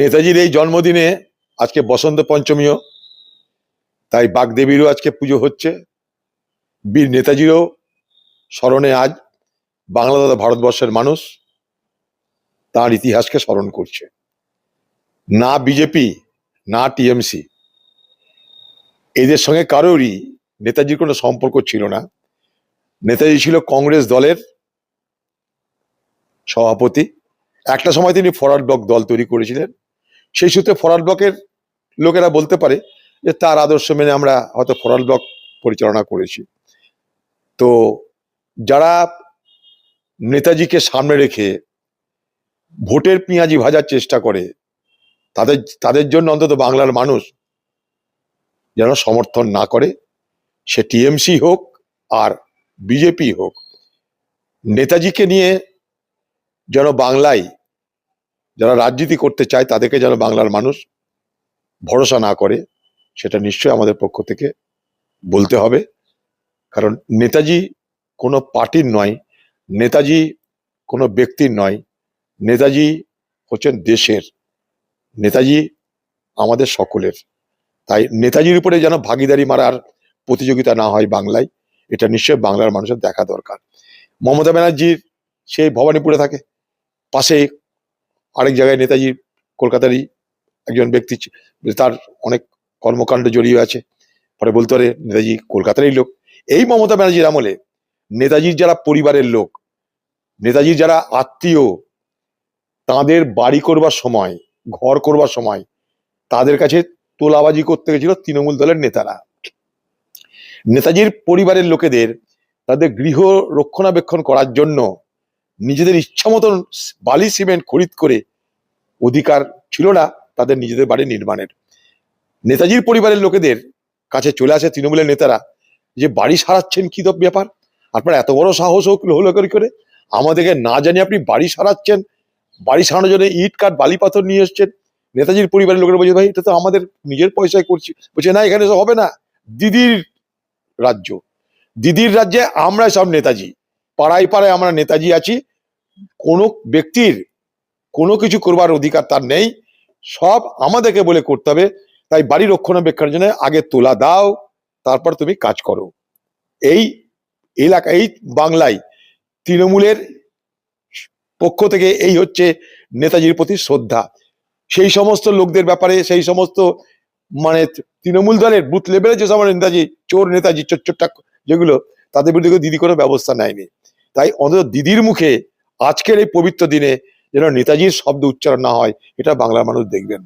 নেতাজির এই জন্মদিনে আজকে বসন্ত পঞ্চমীও, তাই বাগদেবীরও আজকে পুজো হচ্ছে। বীর নেতাজিরও স্মরণে আজ বাংলা তথা ভারতবর্ষের মানুষ তার ইতিহাসকে স্মরণ করছে। না বিজেপি না টিএমসি এদের সঙ্গে কারোরই নেতাজির কোনো সম্পর্ক ছিল না। নেতাজি ছিল কংগ্রেস দলের সভাপতি। একটা সময় তিনি ফরওয়ার্ড ব্লক দল তৈরি করেছিলেন। সেই সূত্রে ফরওয়ার্ড ব্লকের লোকেরা বলতে পারে যে তার আদর্শ মেনে আমরা হয়তো ফরওয়ার্ড ব্লক পরিচালনা করেছি। তো যারা নেতাজিকে সামনে রেখে ভোটের পেঁয়াজি ভাজার চেষ্টা করে তাদের জন্য অন্তত বাংলার মানুষ যেন সমর্থন না করে, সে টিএমসি হোক আর বিজেপি হোক। নেতাজিকে নিয়ে যেন বাংলায় যারা রাজনীতি করতে চায় তাদেরকে যেন বাংলার মানুষ ভরসা না করে, সেটা নিশ্চয়ই আমাদের পক্ষ থেকে বলতে হবে। কারণ নেতাজি কোনো পার্টির নয়, নেতাজি কোনো ব্যক্তির নয়, নেতাজি হচ্ছেন দেশের, নেতাজি আমাদের সকলের। তাই নেতাজির উপরে যেন ভাগিদারি মারার প্রতিযোগিতা না হয় বাংলায়, এটা নিশ্চয়ই বাংলার মানুষের দেখা দরকার। মমতা ব্যানার্জির সেই ভবানীপুরে থাকে, পাশে আরেক জায়গায় নেতাজি কলকাতারই একজন ব্যক্তি, তার অনেক কর্মকাণ্ড জড়িয়ে আছে, পরে বলতে পারে নেতাজি কলকাতারই লোক। এই মমতা ব্যানার্জির আমলে নেতাজির যারা পরিবারের লোক, নেতাজির যারা আত্মীয়, তাদের বাড়ি করবার সময়, ঘর করবার সময় তাদের কাছে তোলাবাজি করতে গেছিল তৃণমূল দলের নেতারা। নেতাজির পরিবারের লোকেদের তাদের গৃহ রক্ষণাবেক্ষণ করার জন্য নিজেদের ইচ্ছা মতন বালি সিমেন্ট খরিদ করে অধিকার ছিল না তাদের নিজেদের বাড়ি নির্মাণের। নেতাজির পরিবারের লোকেদের কাছে চলে আসে তৃণমূলের নেতারা যে বাড়ি সারাচ্ছেন কি তো ব্যাপার, আপনার এত বড় সাহস হলো করে আমাদেরকে না জানি আপনি বাড়ি সারাচ্ছেন, বাড়ি সারানোর জন্য ইট কাঠ বালি পাথর নিয়ে এসছেন। নেতাজির পরিবারের লোকেরা বলছে ভাই এটা তো আমাদের নিজের পয়সায় করছি। বলছে না, এখানে সব হবে না, দিদির রাজ্য, দিদির রাজ্যে আমরা সব নেতাজি, পাড়ায় পাড়ায় আমরা নেতাজি আছি, কোনো ব্যক্তির কোনো কিছু করবার অধিকার তার নেই, সব আমাদেরকে বলে করতে হবে। তাই বাড়ি রক্ষণাবেক্ষণের জন্য আগে তোলা দাও, তারপর তুমি কাজ করো। এই এলাকা, এই বাংলায় তৃণমূলের পক্ষ থেকে এই হচ্ছে নেতাজির প্রতি শ্রদ্ধা। সেই সমস্ত লোকদের ব্যাপারে, সেই সমস্ত মানে তৃণমূল দলের বুথ লেভেলে যে সমস্ত নেতাজি, চোর নেতাজি, চোরটা যেগুলো, তাদের বিরুদ্ধে দিদি কোনো ব্যবস্থা নেয়নি। তাই অন্তত দিদির মুখে আজকের এই পবিত্র দিনে যেন নেতাজির শব্দ উচ্চারণ না হয়, এটা বাংলার মানুষ দেখবেন।